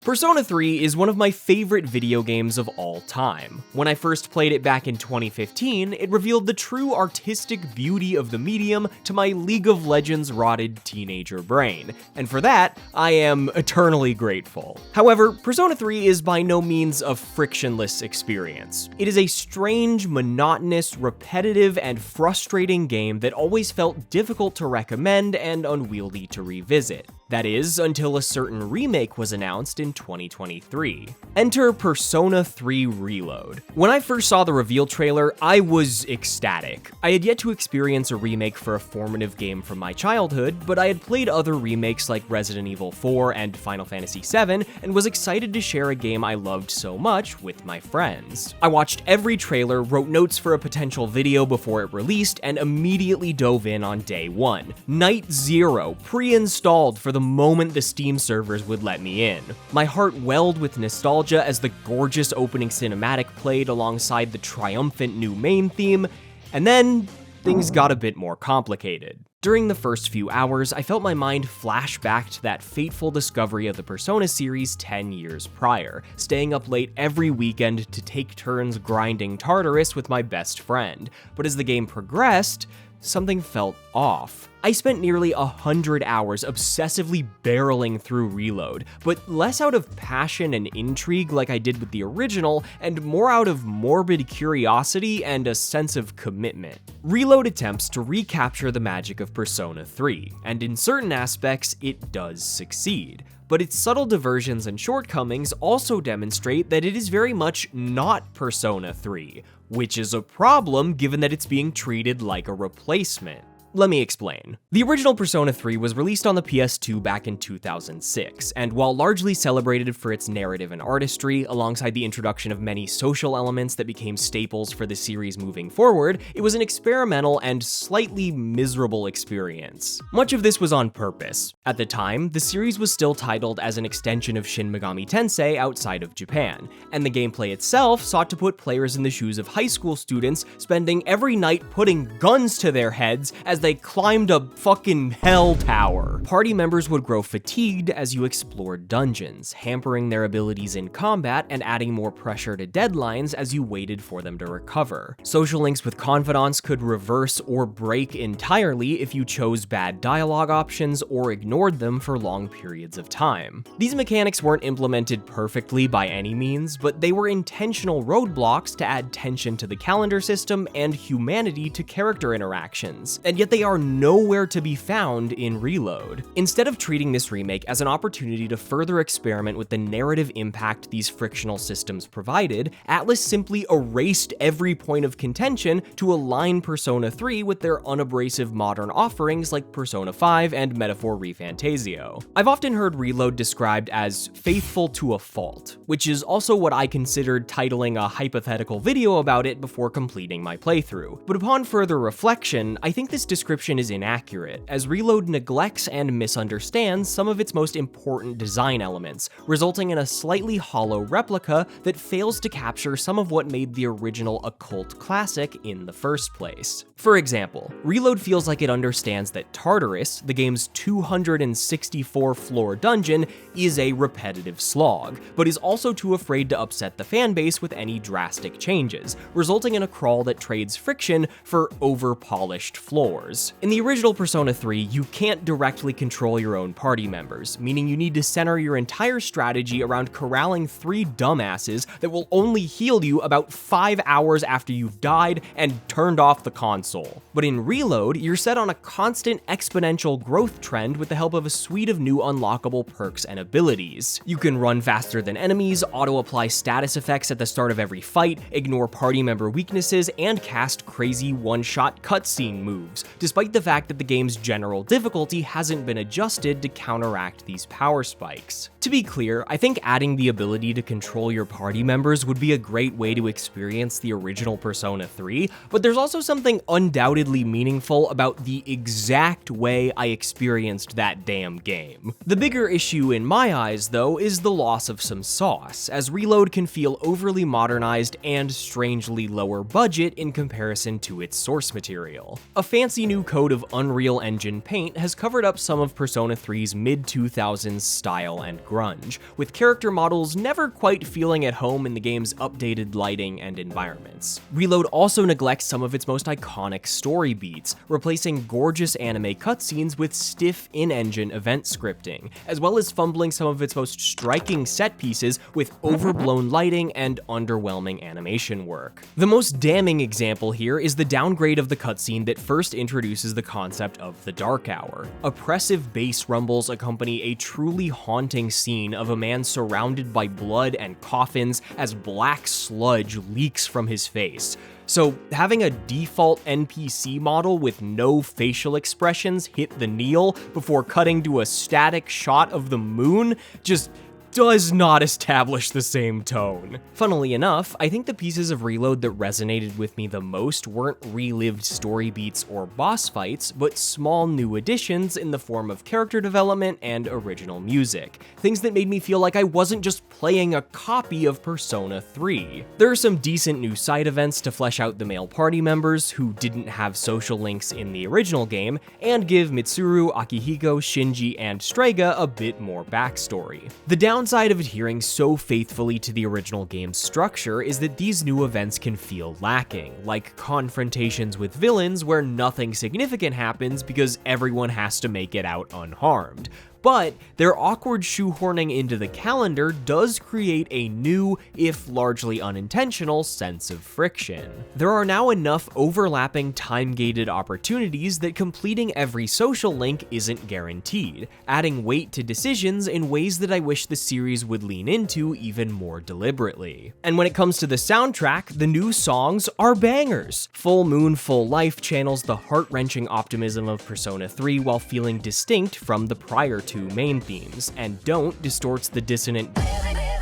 Persona 3 is one of my favorite video games of all time. When I first played it back in 2015, it revealed the true artistic beauty of the medium to my League of Legends rotted teenager brain, and for that, I am eternally grateful. However, Persona 3 is by no means a frictionless experience. It is a strange, monotonous, repetitive, and frustrating game that always felt difficult to recommend and unwieldy to revisit. That is, until a certain remake was announced in 2023. Enter Persona 3 Reload. When I first saw the reveal trailer, I was ecstatic. I had yet to experience a remake for a formative game from my childhood, but I had played other remakes like Resident Evil 4 and Final Fantasy VII, and was excited to share a game I loved so much with my friends. I watched every trailer, wrote notes for a potential video before it released, and immediately dove in on day one. Night zero, pre-installed for the moment the Steam servers would let me in. My heart welled with nostalgia as the gorgeous opening cinematic played alongside the triumphant new main theme, and then things got a bit more complicated. During the first few hours, I felt my mind flash back to that fateful discovery of the Persona series 10 years prior, staying up late every weekend to take turns grinding Tartarus with my best friend. But as the game progressed, something felt off. I spent nearly 100 hours obsessively barreling through Reload, but less out of passion and intrigue like I did with the original, and more out of morbid curiosity and a sense of commitment. Reload attempts to recapture the magic of Persona 3, and in certain aspects, it does succeed. But its subtle diversions and shortcomings also demonstrate that it is very much not Persona 3, which is a problem given that it's being treated like a replacement. Let me explain. The original Persona 3 was released on the PS2 back in 2006, and while largely celebrated for its narrative and artistry, alongside the introduction of many social elements that became staples for the series moving forward, it was an experimental and slightly miserable experience. Much of this was on purpose. At the time, the series was still titled as an extension of Shin Megami Tensei outside of Japan, and the gameplay itself sought to put players in the shoes of high school students spending every night putting guns to their heads as they climbed a fucking hell tower. Party members would grow fatigued as you explored dungeons, hampering their abilities in combat and adding more pressure to deadlines as you waited for them to recover. Social links with confidants could reverse or break entirely if you chose bad dialogue options or ignored them for long periods of time. These mechanics weren't implemented perfectly by any means, but they were intentional roadblocks to add tension to the calendar system and humanity to character interactions, and yet they are nowhere to be found in Reload. Instead of treating this remake as an opportunity to further experiment with the narrative impact these frictional systems provided, Atlus simply erased every point of contention to align Persona 3 with their unabrasive modern offerings like Persona 5 and Metaphor ReFantasio. I've often heard Reload described as faithful to a fault, which is also what I considered titling a hypothetical video about it before completing my playthrough. But upon further reflection, I think this description is inaccurate, as Reload neglects and misunderstands some of its most important design elements, resulting in a slightly hollow replica that fails to capture some of what made the original a cult classic in the first place. For example, Reload feels like it understands that Tartarus, the game's 264-floor dungeon, is a repetitive slog, but is also too afraid to upset the fanbase with any drastic changes, resulting in a crawl that trades friction for over-polished floors. In the original Persona 3, you can't directly control your own party members, meaning you need to center your entire strategy around corralling 3 dumbasses that will only heal you about 5 hours after you've died and turned off the console. But in Reload, you're set on a constant exponential growth trend with the help of a suite of new unlockable perks and abilities. You can run faster than enemies, auto-apply status effects at the start of every fight, ignore party member weaknesses, and cast crazy one-shot cutscene moves, despite the fact that the game's general difficulty hasn't been adjusted to counteract these power spikes. To be clear, I think adding the ability to control your party members would be a great way to experience the original Persona 3, but there's also something undoubtedly meaningful about the exact way I experienced that damn game. The bigger issue in my eyes, though, is the loss of some sauce, as Reload can feel overly modernized and strangely lower budget in comparison to its source material. A fancy new code of Unreal Engine paint has covered up some of Persona 3's mid-2000s style and grunge, with character models never quite feeling at home in the game's updated lighting and environments. Reload also neglects some of its most iconic story beats, replacing gorgeous anime cutscenes with stiff in-engine event scripting, as well as fumbling some of its most striking set pieces with overblown lighting and underwhelming animation work. The most damning example here is the downgrade of the cutscene that first introduces the concept of the Dark Hour. Oppressive bass rumbles accompany a truly haunting scene of a man surrounded by blood and coffins as black sludge leaks from his face. So having a default NPC model with no facial expressions hit the kneel before cutting to a static shot of the moon just does not establish the same tone. Funnily enough, I think the pieces of Reload that resonated with me the most weren't relived story beats or boss fights, but small new additions in the form of character development and original music. Things that made me feel like I wasn't just playing a copy of Persona 3. There are some decent new side events to flesh out the male party members who didn't have social links in the original game, and give Mitsuru, Akihiko, Shinji, and Strega a bit more backstory. The downside of adhering so faithfully to the original game's structure is that these new events can feel lacking, like confrontations with villains where nothing significant happens because everyone has to make it out unharmed. But their awkward shoehorning into the calendar does create a new, if largely unintentional, sense of friction. There are now enough overlapping time-gated opportunities that completing every social link isn't guaranteed, adding weight to decisions in ways that I wish the series would lean into even more deliberately. And when it comes to the soundtrack, the new songs are bangers. Full Moon, Full Life channels the heart-wrenching optimism of Persona 3 while feeling distinct from the prior two main themes, and Don't distorts the dissonant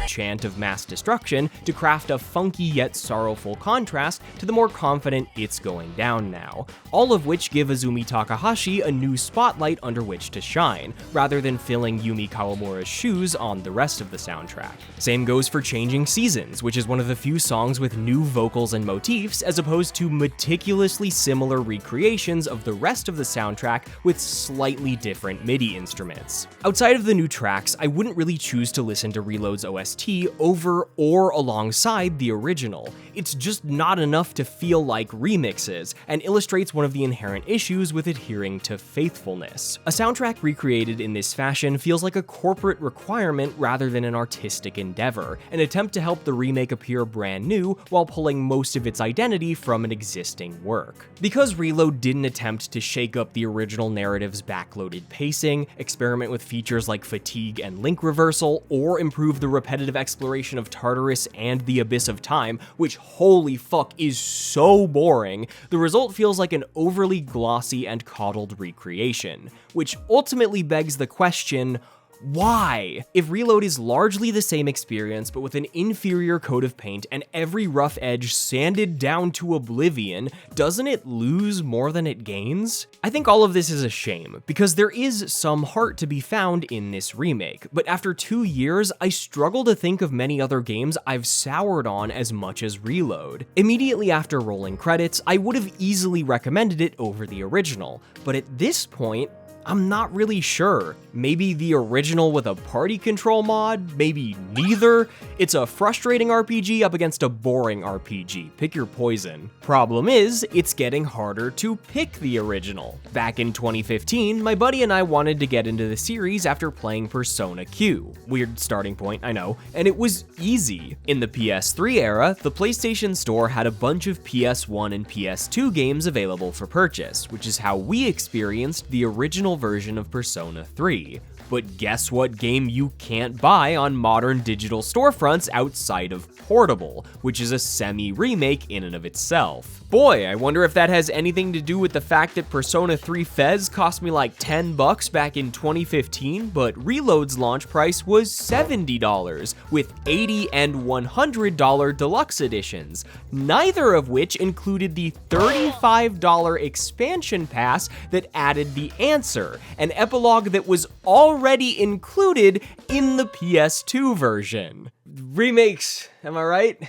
chant of mass destruction to craft a funky yet sorrowful contrast to the more confident It's Going Down Now, all of which give Azumi Takahashi a new spotlight under which to shine, rather than filling Yumi Kawamura's shoes on the rest of the soundtrack. Same goes for Changing Seasons, which is one of the few songs with new vocals and motifs as opposed to meticulously similar recreations of the rest of the soundtrack with slightly different MIDI instruments. Outside of the new tracks, I wouldn't really choose to listen to Reload's OST over or alongside the original. It's just not enough to feel like remixes, and illustrates one of the inherent issues with adhering to faithfulness. A soundtrack recreated in this fashion feels like a corporate requirement rather than an artistic endeavor, an attempt to help the remake appear brand new while pulling most of its identity from an existing work. Because Reload didn't attempt to shake up the original narrative's backloaded pacing, experiment with features like fatigue and link reversal, or improve the repetitive exploration of Tartarus and the Abyss of Time, which holy fuck is so boring, the result feels like an overly glossy and coddled recreation, which ultimately begs the question, why? If Reload is largely the same experience but with an inferior coat of paint and every rough edge sanded down to oblivion, doesn't it lose more than it gains? I think all of this is a shame, because there is some heart to be found in this remake, but after 2 years, I struggle to think of many other games I've soured on as much as Reload. Immediately after rolling credits, I would have easily recommended it over the original, but at this point, I'm not really sure. Maybe the original with a party control mod? Maybe neither? It's a frustrating RPG up against a boring RPG. Pick your poison. Problem is, it's getting harder to pick the original. Back in 2015, my buddy and I wanted to get into the series after playing Persona Q. Weird starting point, I know, and it was easy. In the PS3 era, the PlayStation Store had a bunch of PS1 and PS2 games available for purchase, which is how we experienced the original version of Persona 3. But guess what game you can't buy on modern digital storefronts outside of Portable, which is a semi-remake in and of itself. Boy, I wonder if that has anything to do with the fact that Persona 3 Fez cost me like $10 back in 2015, but Reload's launch price was $70, with $80 and $100 deluxe editions, neither of which included the $35 expansion pass that added the answer, an epilogue that was already included in the PS2 version. Remakes, am I right?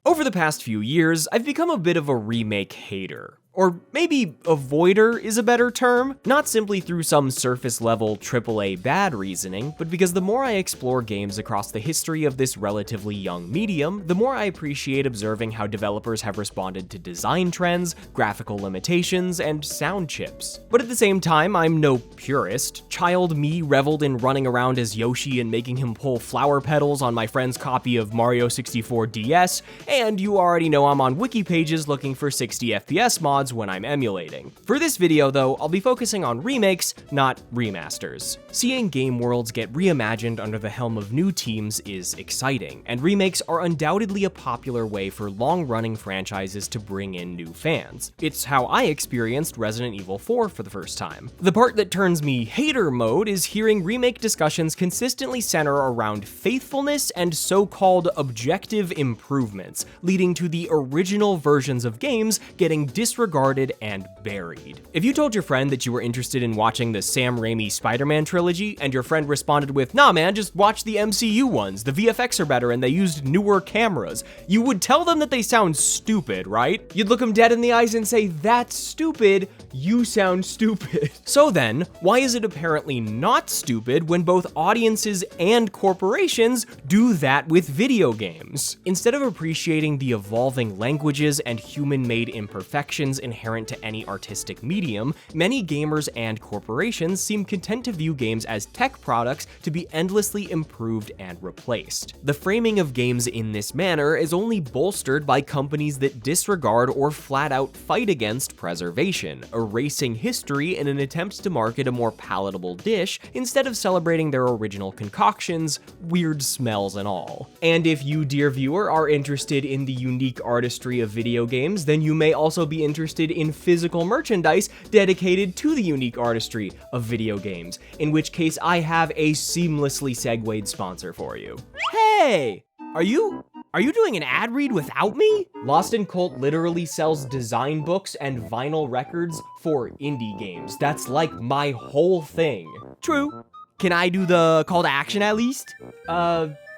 Over the past few years, I've become a bit of a remake hater. Or maybe avoider is a better term, not simply through some surface level AAA bad reasoning, but because the more I explore games across the history of this relatively young medium, the more I appreciate observing how developers have responded to design trends, graphical limitations, and sound chips. But at the same time, I'm no purist. Child me reveled in running around as Yoshi and making him pull flower petals on my friend's copy of Mario 64 DS, and you already know I'm on wiki pages looking for 60 FPS mods when I'm emulating. For this video though, I'll be focusing on remakes, not remasters. Seeing game worlds get reimagined under the helm of new teams is exciting, and remakes are undoubtedly a popular way for long-running franchises to bring in new fans. It's how I experienced Resident Evil 4 for the first time. The part that turns me hater mode is hearing remake discussions consistently center around faithfulness and so-called objective improvements, leading to the original versions of games getting disregarded and buried. If you told your friend that you were interested in watching the Sam Raimi Spider-Man trilogy, and your friend responded with, "Nah man, just watch the MCU ones, the VFX are better and they used newer cameras," you would tell them that they sound stupid, right? You'd look them dead in the eyes and say, "That's stupid, you sound stupid." So then, why is it apparently not stupid when both audiences and corporations do that with video games? Instead of appreciating the evolving languages and human-made imperfections inherent to any artistic medium, many gamers and corporations seem content to view games as tech products to be endlessly improved and replaced. The framing of games in this manner is only bolstered by companies that disregard or flat out fight against preservation, erasing history in an attempt to market a more palatable dish instead of celebrating their original concoctions, weird smells and all. And if you, dear viewer, are interested in the unique artistry of video games, then you may also be interested in physical merchandise dedicated to the unique artistry of video games, in which case I have a seamlessly segued sponsor for you. Hey! Are you doing an ad read without me? Lost in Cult literally sells design books and vinyl records for indie games. That's like my whole thing. True. Can I do the call to action at least?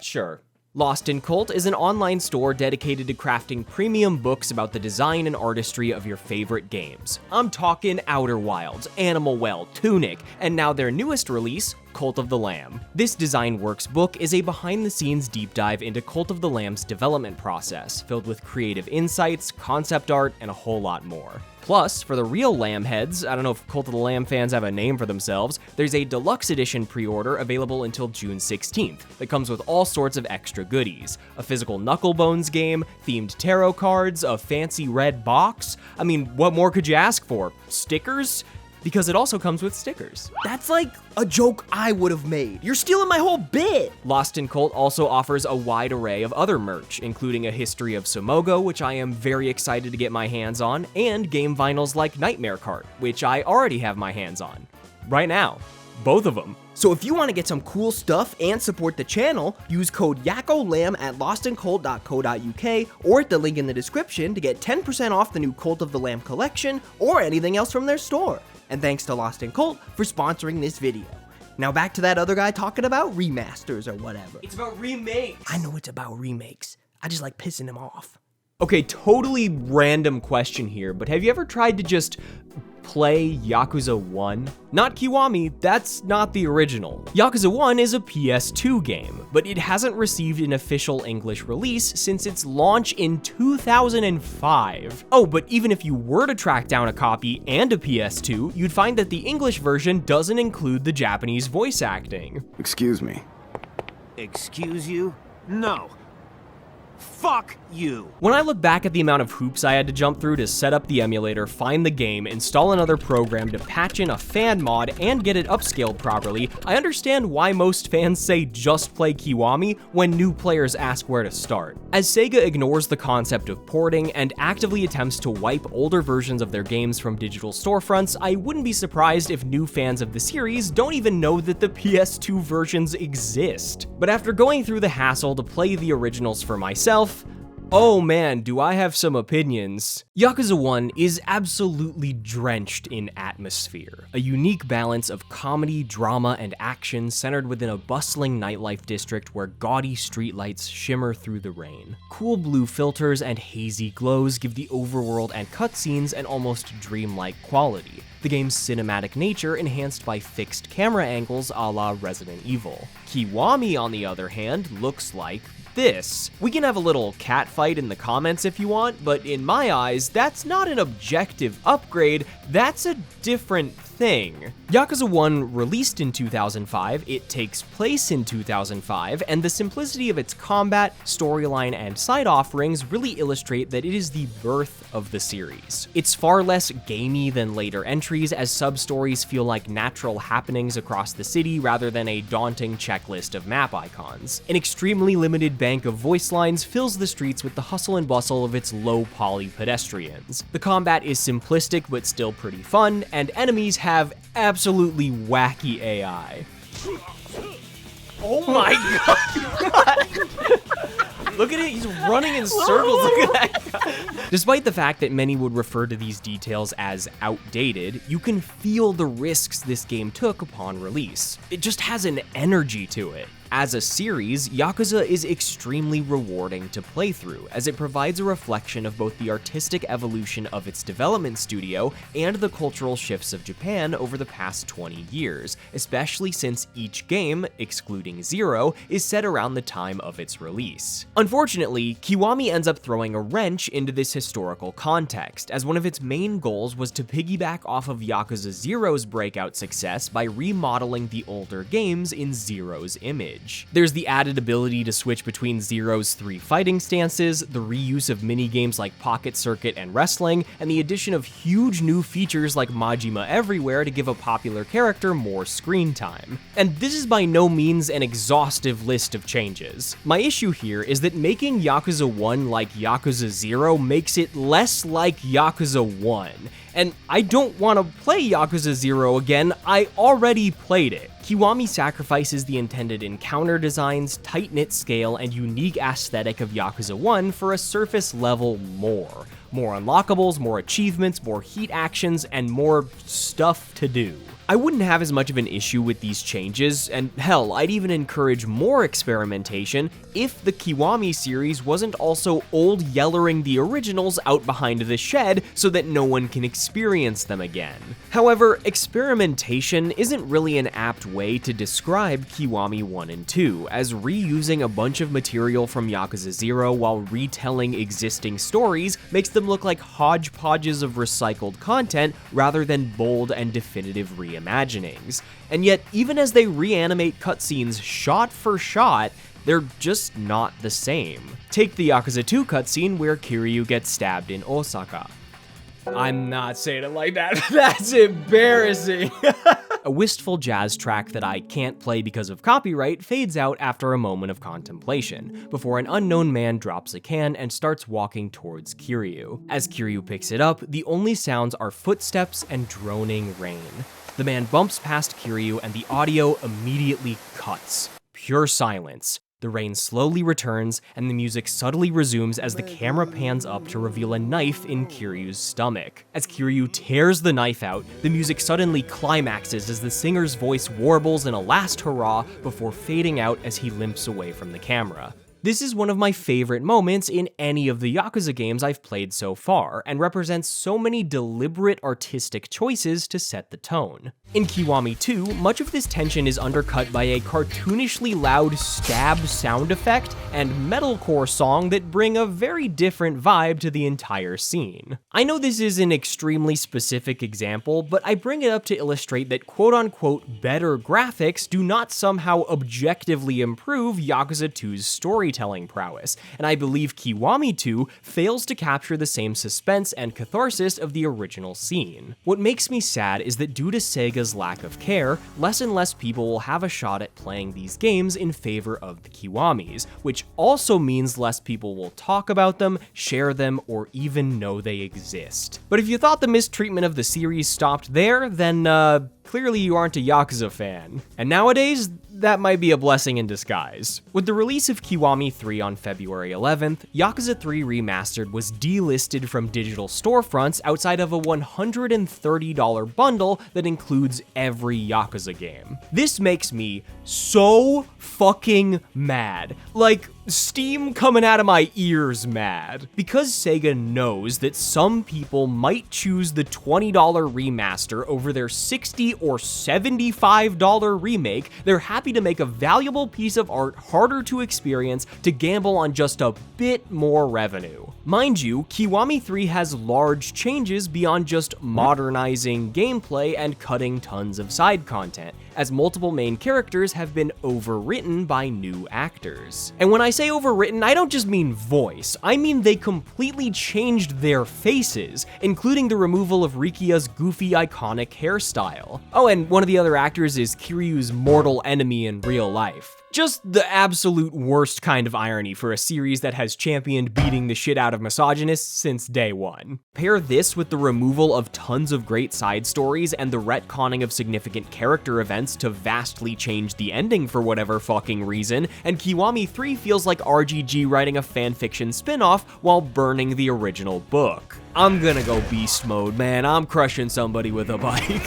Sure. Lost in Cult is an online store dedicated to crafting premium books about the design and artistry of your favorite games. I'm talking Outer Wilds, Animal Well, Tunic, and now their newest release, Cult of the Lamb. This Design Works book is a behind-the-scenes deep dive into Cult of the Lamb's development process, filled with creative insights, concept art, and a whole lot more. Plus, for the real Lamb heads, I don't know if Cult of the Lamb fans have a name for themselves, there's a deluxe edition pre-order available until June 16th that comes with all sorts of extra goodies. A physical Knucklebones game, themed tarot cards, a fancy red box. I mean, what more could you ask for? Stickers? Because it also comes with stickers. That's like a joke I would have made. You're stealing my whole bit. Lost in Cult also offers a wide array of other merch, including a history of Somogo, which I am very excited to get my hands on, and game vinyls like Nightmare Cart, which I already have my hands on. Right now. Both of them. So if you want to get some cool stuff and support the channel, use code yakkocmn at lostandcult.co.uk or at the link in the description to get 10% off the new Cult of the Lamb collection or anything else from their store. And thanks to Lost in Cult for sponsoring this video. Now back to that other guy talking about remasters or whatever. It's about remakes. I know it's about remakes. I just like pissing him off. Okay, totally random question here, but have you ever tried to just play Yakuza 1? Not Kiwami, that's not the original. Yakuza 1 is a PS2 game, but it hasn't received an official English release since its launch in 2005. Oh, but even if you were to track down a copy and a PS2, you'd find that the English version doesn't include the Japanese voice acting. Excuse me. Excuse you? No. Fuck you. When I look back at the amount of hoops I had to jump through to set up the emulator, find the game, install another program to patch in a fan mod, and get it upscaled properly, I understand why most fans say just play Kiwami when new players ask where to start. As Sega ignores the concept of porting and actively attempts to wipe older versions of their games from digital storefronts, I wouldn't be surprised if new fans of the series don't even know that the PS2 versions exist. But after going through the hassle to play the originals for myself, Oh man, do I have some opinions. Yakuza 1 is absolutely drenched in atmosphere, a unique balance of comedy, drama, and action centered within a bustling nightlife district where gaudy streetlights shimmer through the rain. Cool blue filters and hazy glows give the overworld and cutscenes an almost dreamlike quality, the game's cinematic nature enhanced by fixed camera angles a la Resident Evil. Kiwami, on the other hand, looks like this. We can have a little cat fight in the comments if you want, but in my eyes, that's not an objective upgrade, that's a different thing. Yakuza 1 released in 2005, it takes place in 2005, and the simplicity of its combat, storyline, and side offerings really illustrate that it is the birth of the series. It's far less gamey than later entries, as sub-stories feel like natural happenings across the city rather than a daunting checklist of map icons. An extremely limited bank of voice lines fills the streets with the hustle and bustle of its low-poly pedestrians. The combat is simplistic but still pretty fun, and enemies have absolutely wacky AI. Oh my god! Look at it, he's running in circles, look at that guy. Despite the fact that many would refer to these details as outdated, you can feel the risks this game took upon release. It just has an energy to it. As a series, Yakuza is extremely rewarding to play through, as it provides a reflection of both the artistic evolution of its development studio and the cultural shifts of Japan over the past 20 years, especially since each game, excluding Zero, is set around the time of its release. Unfortunately, Kiwami ends up throwing a wrench into this historical context, as one of its main goals was to piggyback off of Yakuza Zero's breakout success by remodeling the older games in Zero's image. There's the added ability to switch between Zero's 3 fighting stances, the reuse of minigames like Pocket Circuit and Wrestling, and the addition of huge new features like Majima Everywhere to give a popular character more screen time. And this is by no means an exhaustive list of changes. My issue here is that making Yakuza 1 like Yakuza 0 makes it less like Yakuza 1. And I don't want to play Yakuza 0 again, I already played it. Kiwami sacrifices the intended encounter designs, tight-knit scale, and unique aesthetic of Yakuza 1 for a surface level more. More unlockables, more achievements, more heat actions, and more stuff to do. I wouldn't have as much of an issue with these changes, and hell, I'd even encourage more experimentation if the Kiwami series wasn't also old yellering the originals out behind the shed so that no one can experience them again. However, experimentation isn't really an apt way to describe Kiwami 1 and 2, as reusing a bunch of material from Yakuza 0 while retelling existing stories makes them look like hodgepodges of recycled content rather than bold and definitive reimaginings. And yet, even as they reanimate cutscenes shot for shot, they're just not the same. Take the Yakuza 2 cutscene where Kiryu gets stabbed in Osaka. I'm not saying it like that. That's embarrassing. A wistful jazz track that I can't play because of copyright fades out after a moment of contemplation, before an unknown man drops a can and starts walking towards Kiryu. As Kiryu picks it up, the only sounds are footsteps and droning rain. The man bumps past Kiryu and the audio immediately cuts. Pure silence. The rain slowly returns, and the music subtly resumes as the camera pans up to reveal a knife in Kiryu's stomach. As Kiryu tears the knife out, the music suddenly climaxes as the singer's voice warbles in a last hurrah before fading out as he limps away from the camera. This is one of my favorite moments in any of the Yakuza games I've played so far, and represents so many deliberate artistic choices to set the tone. In Kiwami 2, much of this tension is undercut by a cartoonishly loud stab sound effect and metalcore song that bring a very different vibe to the entire scene. I know this is an extremely specific example, but I bring it up to illustrate that quote-unquote better graphics do not somehow objectively improve Yakuza 2's storytelling prowess, and I believe Kiwami 2 fails to capture the same suspense and catharsis of the original scene. What makes me sad is that due to Sega's lack of care, less and less people will have a shot at playing these games in favor of the Kiwamis, which also means less people will talk about them, share them, or even know they exist. But if you thought the mistreatment of the series stopped there, then clearly you aren't a Yakuza fan. And nowadays, that might be a blessing in disguise. With the release of Kiwami 3 on February 11th, Yakuza 3 Remastered was delisted from digital storefronts outside of a $130 bundle that includes every Yakuza game. This makes me so fucking mad. Like, steam coming out of my ears mad. Because Sega knows that some people might choose the $20 remaster over their $60 or $75 remake, they're happy to make a valuable piece of art harder to experience to gamble on just a bit more revenue. Mind you, Kiwami 3 has large changes beyond just modernizing gameplay and cutting tons of side content, as multiple main characters have been overwritten by new actors. And when I say overwritten, I don't just mean voice, I mean they completely changed their faces, including the removal of Rikia's goofy iconic hairstyle. Oh, and one of the other actors is Kiryu's mortal enemy in real life. Just the absolute worst kind of irony for a series that has championed beating the shit out of misogynists since day one. Pair this with the removal of tons of great side stories and the retconning of significant character events to vastly change the ending for whatever fucking reason, and Kiwami 3 feels like RGG writing a fanfiction spin-off while burning the original book. I'm gonna go beast mode, man. I'm crushing somebody with a bike.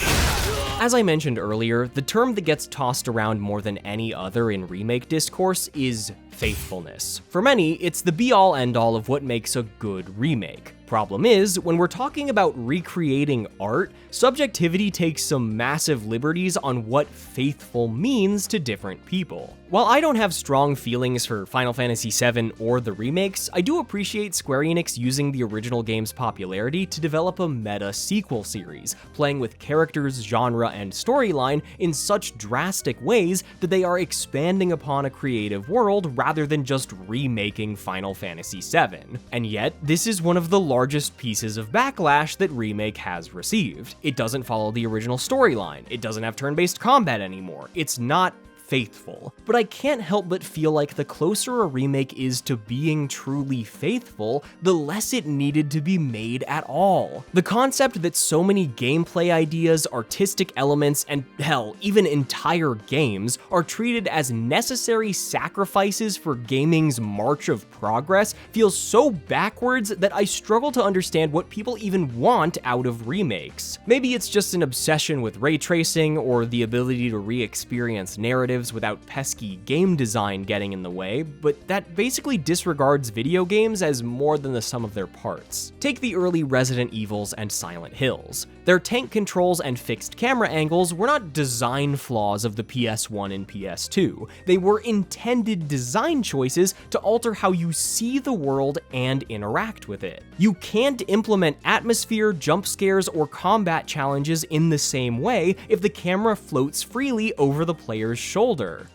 As I mentioned earlier, the term that gets tossed around more than any other in remake discourse is faithfulness. For many, it's the be-all end-all of what makes a good remake. Problem is, when we're talking about recreating art, subjectivity takes some massive liberties on what faithful means to different people. While I don't have strong feelings for Final Fantasy VII or the remakes, I do appreciate Square Enix using the original game's popularity to develop a meta sequel series, playing with characters, genre, and storyline in such drastic ways that they are expanding upon a creative world rather than just remaking Final Fantasy VII. And yet, this is one of the largest pieces of backlash that Remake has received. It doesn't follow the original storyline, it doesn't have turn-based combat anymore, it's not faithful. But I can't help but feel like the closer a remake is to being truly faithful, the less it needed to be made at all. The concept that so many gameplay ideas, artistic elements, and hell, even entire games are treated as necessary sacrifices for gaming's march of progress feels so backwards that I struggle to understand what people even want out of remakes. Maybe it's just an obsession with ray tracing or the ability to re-experience narratives without pesky game design getting in the way, but that basically disregards video games as more than the sum of their parts. Take the early Resident Evils and Silent Hills. Their tank controls and fixed camera angles were not design flaws of the PS1 and PS2. They were intended design choices to alter how you see the world and interact with it. You can't implement atmosphere, jump scares, or combat challenges in the same way if the camera floats freely over the player's shoulder.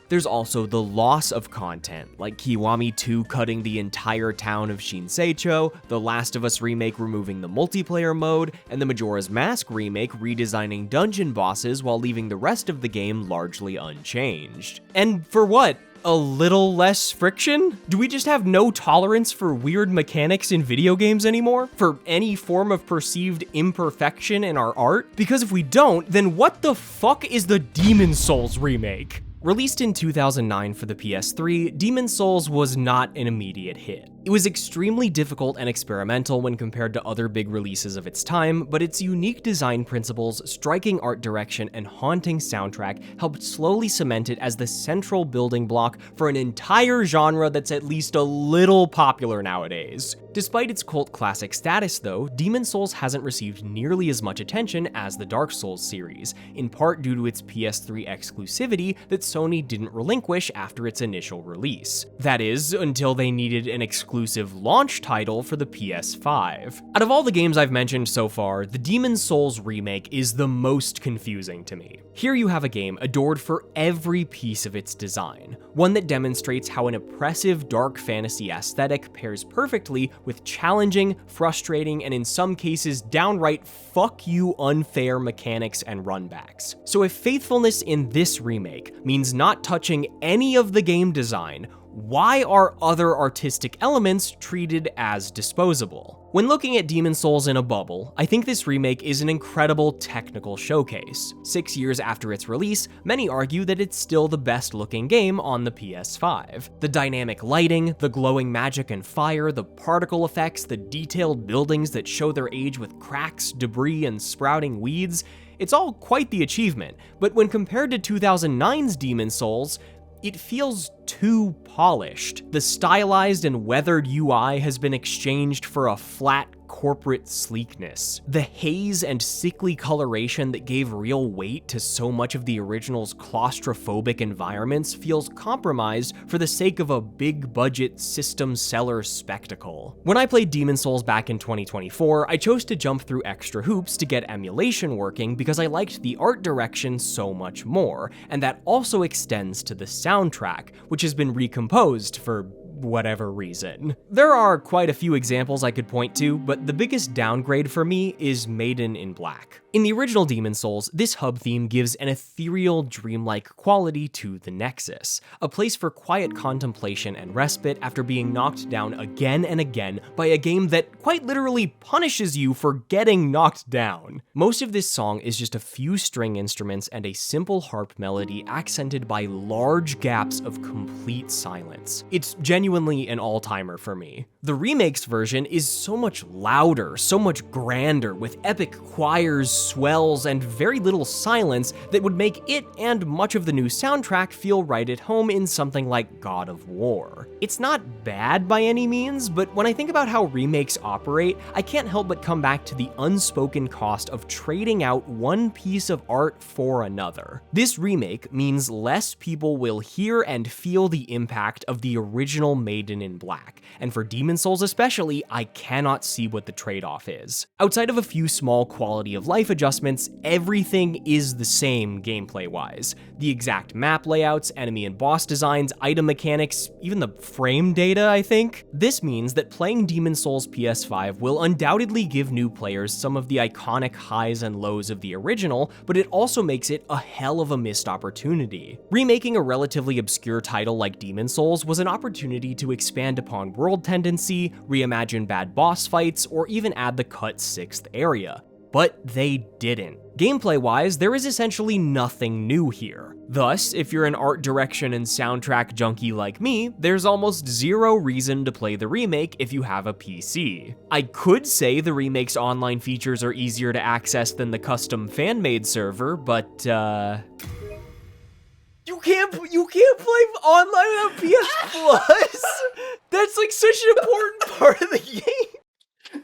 There's also the loss of content, like Kiwami 2 cutting the entire town of Shinseicho, The Last of Us remake removing the multiplayer mode, and the Majora's Mask remake redesigning dungeon bosses while leaving the rest of the game largely unchanged. And for what? A little less friction? Do we just have no tolerance for weird mechanics in video games anymore? For any form of perceived imperfection in our art? Because if we don't, then what the fuck is the Demon's Souls remake? Released in 2009 for the PS3, Demon's Souls was not an immediate hit. It was extremely difficult and experimental when compared to other big releases of its time, but its unique design principles, striking art direction, and haunting soundtrack helped slowly cement it as the central building block for an entire genre that's at least a little popular nowadays. Despite its cult classic status though, Demon's Souls hasn't received nearly as much attention as the Dark Souls series, in part due to its PS3 exclusivity that Sony didn't relinquish after its initial release. That is, until they needed an exclusive launch title for the PS5. Out of all the games I've mentioned so far, the Demon's Souls remake is the most confusing to me. Here you have a game adored for every piece of its design, one that demonstrates how an oppressive dark fantasy aesthetic pairs perfectly with challenging, frustrating, and in some cases downright fuck you unfair mechanics and runbacks. So if faithfulness in this remake means not touching any of the game design, why are other artistic elements treated as disposable? When looking at Demon's Souls in a bubble, I think this remake is an incredible technical showcase. 6 years after its release, many argue that it's still the best looking game on the PS5. The dynamic lighting, the glowing magic and fire, the particle effects, the detailed buildings that show their age with cracks, debris, and sprouting weeds, it's all quite the achievement, but when compared to 2009's Demon's Souls, it feels too polished. The stylized and weathered UI has been exchanged for a flat corporate sleekness. The haze and sickly coloration that gave real weight to so much of the original's claustrophobic environments feels compromised for the sake of a big-budget system seller spectacle. When I played Demon's Souls back in 2024, I chose to jump through extra hoops to get emulation working because I liked the art direction so much more, and that also extends to the soundtrack, which has been recomposed for whatever reason. There are quite a few examples I could point to, but the biggest downgrade for me is Maiden in Black. In the original Demon's Souls, this hub theme gives an ethereal, dreamlike quality to the Nexus, a place for quiet contemplation and respite after being knocked down again and again by a game that quite literally punishes you for getting knocked down. Most of this song is just a few string instruments and a simple harp melody accented by large gaps of complete silence. It's genuinely an all-timer for me. The Remakes version is so much louder, so much grander, with epic choirs, swells, and very little silence that would make it and much of the new soundtrack feel right at home in something like God of War. It's not bad by any means, but when I think about how remakes operate, I can't help but come back to the unspoken cost of trading out one piece of art for another. This remake means less people will hear and feel the impact of the original Maiden in Black, and for Demon's Souls especially, I cannot see what the trade-off is. Outside of a few small quality of life adjustments, everything is the same gameplay-wise. The exact map layouts, enemy and boss designs, item mechanics, even the frame data, I think. This means that playing Demon's Souls PS5 will undoubtedly give new players some of the iconic highs and lows of the original, but it also makes it a hell of a missed opportunity. Remaking a relatively obscure title like Demon's Souls was an opportunity to expand upon world tendency, reimagine bad boss fights, or even add the cut 6th area. But they didn't. Gameplay-wise, there is essentially nothing new here. Thus, if you're an art direction and soundtrack junkie like me, there's almost zero reason to play the remake if you have a PC. I could say the remake's online features are easier to access than the custom fan-made server, but You can't play online on PS Plus. That's like such an important part of the game.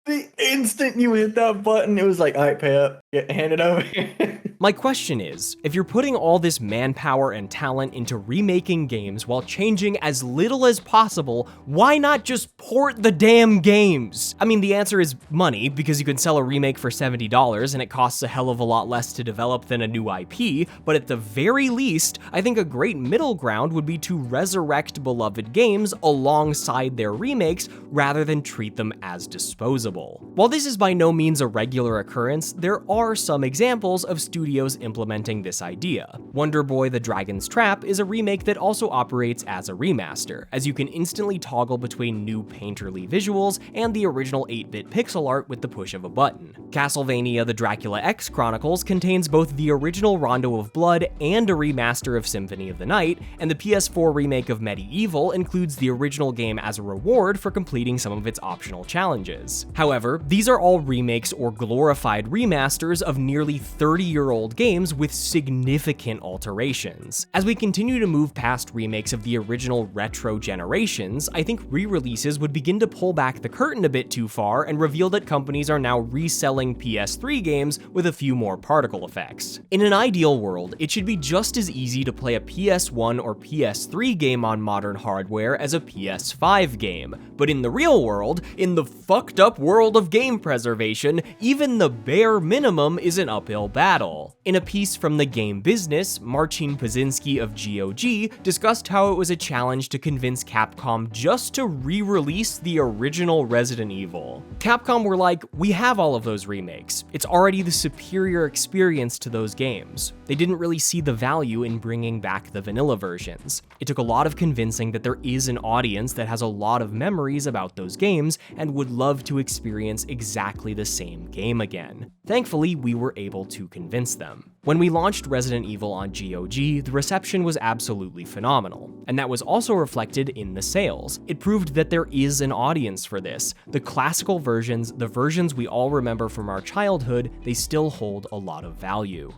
The instant you hit that button, it was like, all right, pay up, hand it over. My question is, if you're putting all this manpower and talent into remaking games while changing as little as possible, why not just port the damn games? I mean, the answer is money, because you can sell a remake for $70 and it costs a hell of a lot less to develop than a new IP, but at the very least, I think a great middle ground would be to resurrect beloved games alongside their remakes rather than treat them as disposable. While this is by no means a regular occurrence, there are some examples of studios implementing this idea. Wonder Boy: The Dragon's Trap is a remake that also operates as a remaster, as you can instantly toggle between new painterly visuals and the original 8-bit pixel art with the push of a button. Castlevania: The Dracula X Chronicles contains both the original Rondo of Blood and a remaster of Symphony of the Night, and the PS4 remake of Medieval includes the original game as a reward for completing some of its optional challenges. However, these are all remakes or glorified remasters of nearly 30-year-old games with significant alterations. As we continue to move past remakes of the original retro generations, I think re-releases would begin to pull back the curtain a bit too far and reveal that companies are now reselling PS3 games with a few more particle effects. In an ideal world, it should be just as easy to play a PS1 or PS3 game on modern hardware as a PS5 game, but in the real world, in the fucked up world of game preservation, even the bare minimum is an uphill battle. In a piece from the game business, Marcin Pazinski of GOG discussed how it was a challenge to convince Capcom just to re-release the original Resident Evil. Capcom were like, we have all of those remakes. It's already the superior experience to those games. They didn't really see the value in bringing back the vanilla versions. It took a lot of convincing that there is an audience that has a lot of memories about those games and would love to experience exactly the same game again. Thankfully, we were able to convince them. When we launched Resident Evil on GOG, the reception was absolutely phenomenal, and that was also reflected in the sales. It proved that there is an audience for this. The classical versions, the versions we all remember from our childhood, they still hold a lot of value.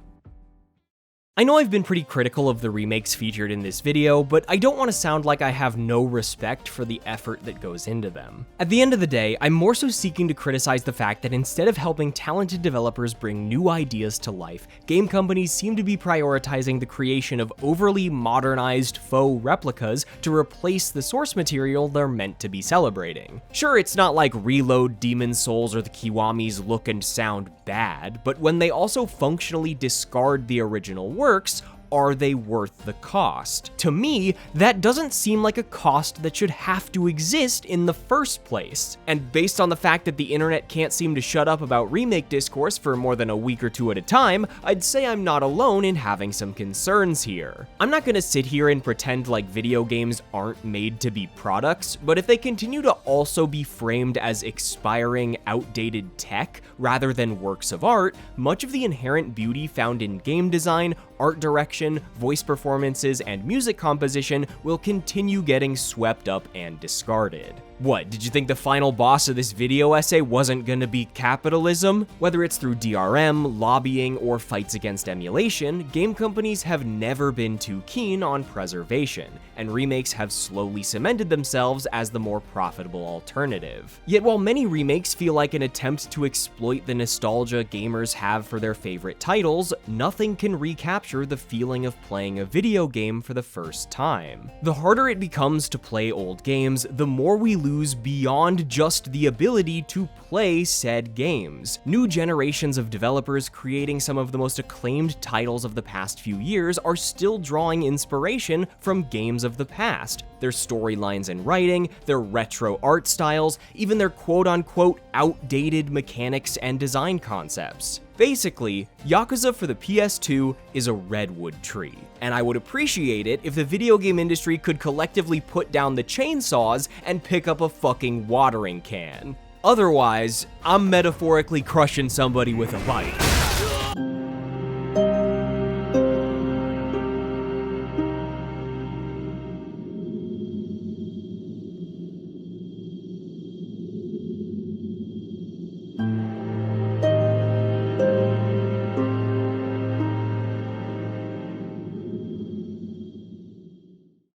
I know I've been pretty critical of the remakes featured in this video, but I don't want to sound like I have no respect for the effort that goes into them. At the end of the day, I'm more so seeking to criticize the fact that instead of helping talented developers bring new ideas to life, game companies seem to be prioritizing the creation of overly modernized faux replicas to replace the source material they're meant to be celebrating. Sure, it's not like Reload, Demon's Souls, or the Kiwamis look and sound bad, but when they also functionally discard the original works, are they worth the cost? To me, that doesn't seem like a cost that should have to exist in the first place. And based on the fact that the internet can't seem to shut up about remake discourse for more than a week or two at a time, I'd say I'm not alone in having some concerns here. I'm not gonna sit here and pretend like video games aren't made to be products, but if they continue to also be framed as expiring, outdated tech rather than works of art, much of the inherent beauty found in game design, art direction, voice performances, and music composition will continue getting swept up and discarded. What, did you think the final boss of this video essay wasn't gonna be capitalism? Whether it's through DRM, lobbying, or fights against emulation, game companies have never been too keen on preservation, and remakes have slowly cemented themselves as the more profitable alternative. Yet while many remakes feel like an attempt to exploit the nostalgia gamers have for their favorite titles, nothing can recapture the feeling of playing a video game for the first time. The harder it becomes to play old games, the more we lose beyond just the ability to play said games. New generations of developers creating some of the most acclaimed titles of the past few years are still drawing inspiration from games of the past. Their storylines and writing, their retro art styles, even their quote-unquote outdated mechanics and design concepts. Basically, Yakuza for the PS2 is a redwood tree, and I would appreciate it if the video game industry could collectively put down the chainsaws and pick up a fucking watering can. Otherwise, I'm metaphorically crushing somebody with a bite.